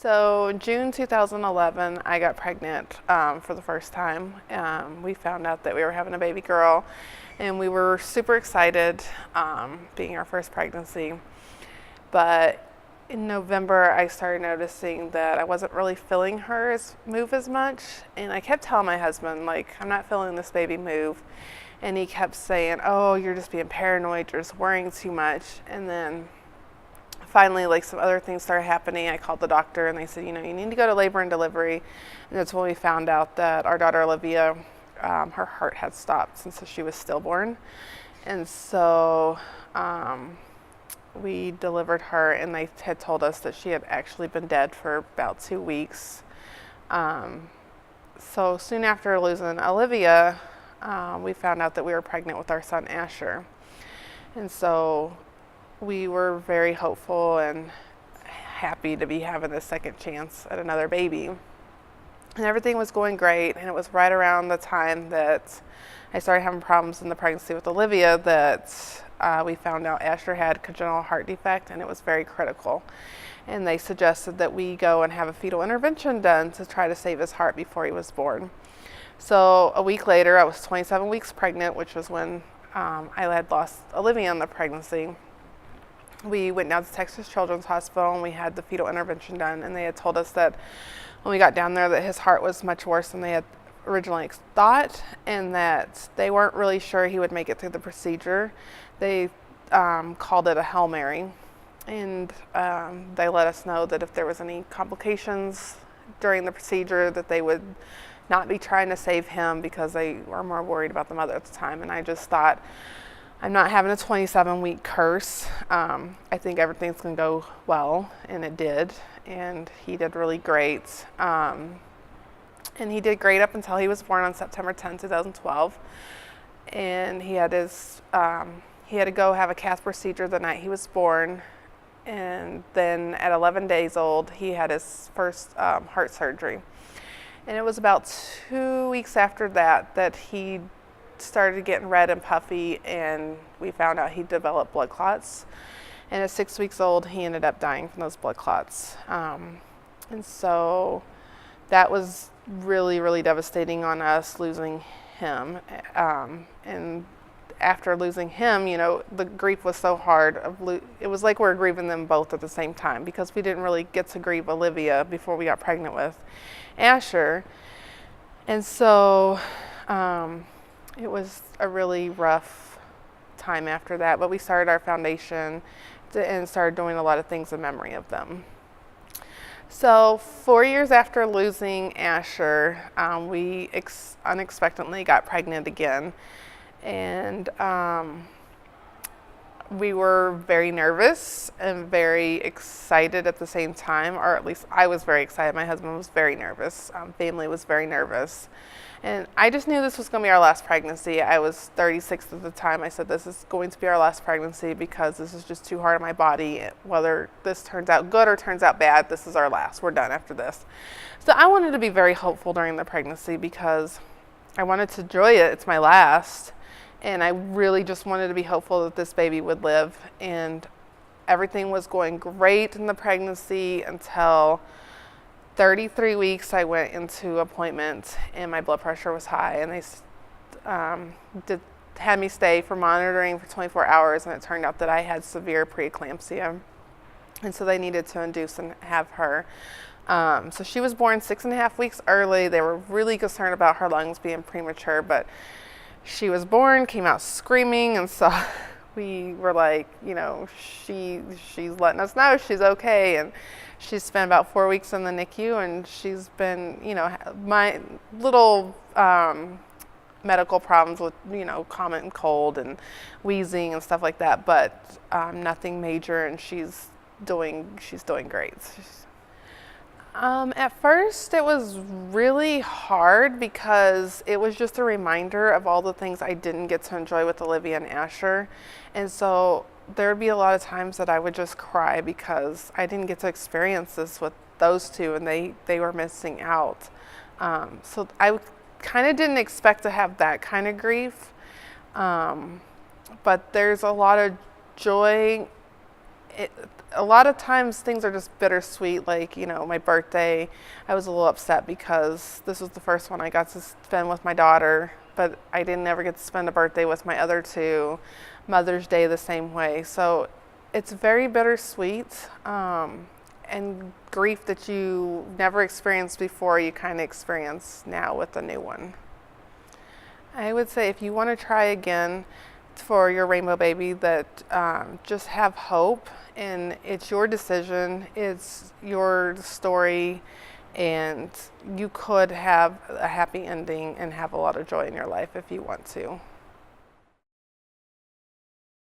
So June 2011, I got pregnant for the first time. We found out that we were having a baby girl, and we were super excited, being our first pregnancy. But in November, I started noticing that I wasn't really feeling her move as much, and I kept telling my husband, like, I'm not feeling this baby move. And he kept saying, oh, you're just being paranoid, you're just worrying too much. And then finally, like, some other things started happening. I called the doctor and they said, you need to go to labor and delivery. And that's when we found out that our daughter Olivia, her heart had stopped since she was stillborn. And so we delivered her, and they had told us that she had actually been dead for about 2 weeks. So soon after losing Olivia, we found out that we were pregnant with our son Asher. And so we were very hopeful and happy to be having this second chance at another baby. And everything was going great, and it was right around the time that I started having problems in the pregnancy with Olivia that we found out Asher had congenital heart defect, and it was very critical. And they suggested that we go and have a fetal intervention done to try to save his heart before he was born. So a week later, I was 27 weeks pregnant, which was when I had lost Olivia in the pregnancy. We went down to Texas Children's Hospital, and we had the fetal intervention done, and they had told us that when we got down there that his heart was much worse than they had originally thought, and that they weren't really sure he would make it through the procedure. They called it a Hail Mary, and they let us know that if there was any complications during the procedure that they would not be trying to save him because they were more worried about the mother at the time. And I just thought, I'm not having a 27-week curse. I think everything's going to go well, and it did, and he did really great. And he did great up until he was born on September 10, 2012. And he had to go have a cath procedure the night he was born. And then at 11 days old, he had his first heart surgery. And it was about 2 weeks after that he started getting red and puffy, and we found out he developed blood clots. And at 6 weeks old, he ended up dying from those blood clots. And so that was really, really devastating on us, losing him. And after losing him, the grief was so hard. It was like we were grieving them both at the same time, because we didn't really get to grieve Olivia before we got pregnant with Asher. And so it was a really rough time after that, but we started our foundation and started doing a lot of things in memory of them. So 4 years after losing Asher, we unexpectedly got pregnant again. And we were very nervous and very excited at the same time, or at least I was very excited. My husband was very nervous. Family was very nervous. And I just knew this was going to be our last pregnancy. I was 36 at the time. I said, this is going to be our last pregnancy because this is just too hard on my body. Whether this turns out good or turns out bad, this is our last. We're done after this. So I wanted to be very hopeful during the pregnancy because I wanted to enjoy it. It's my last. And I really just wanted to be hopeful that this baby would live. And everything was going great in the pregnancy until 33 weeks. I went into appointment and my blood pressure was high, and they had me stay for monitoring for 24 hours, and it turned out that I had severe preeclampsia. And so they needed to induce and have her. So she was born 6.5 weeks early. They were really concerned about her lungs being premature, but she was born, came out screaming, and so we were like, she's letting us know she's okay. And she's spent about 4 weeks in the NICU, and she's been, my little medical problems with, common cold and wheezing and stuff like that, but nothing major, and she's doing great. At first, it was really hard because it was just a reminder of all the things I didn't get to enjoy with Olivia and Asher. And so there would be a lot of times that I would just cry because I didn't get to experience this with those two, and they were missing out. So I kind of didn't expect to have that kind of grief. But there's a lot of joy it, a lot of times things are just bittersweet. Like, my birthday, I was a little upset because this was the first one I got to spend with my daughter, but I didn't ever get to spend a birthday with my other two. Mother's Day the same way. So it's very bittersweet, and grief that you never experienced before, you kind of experience now with the new one. I would say if you want to try again for your rainbow baby, that just have hope, and it's your decision, it's your story, and you could have a happy ending and have a lot of joy in your life if you want to.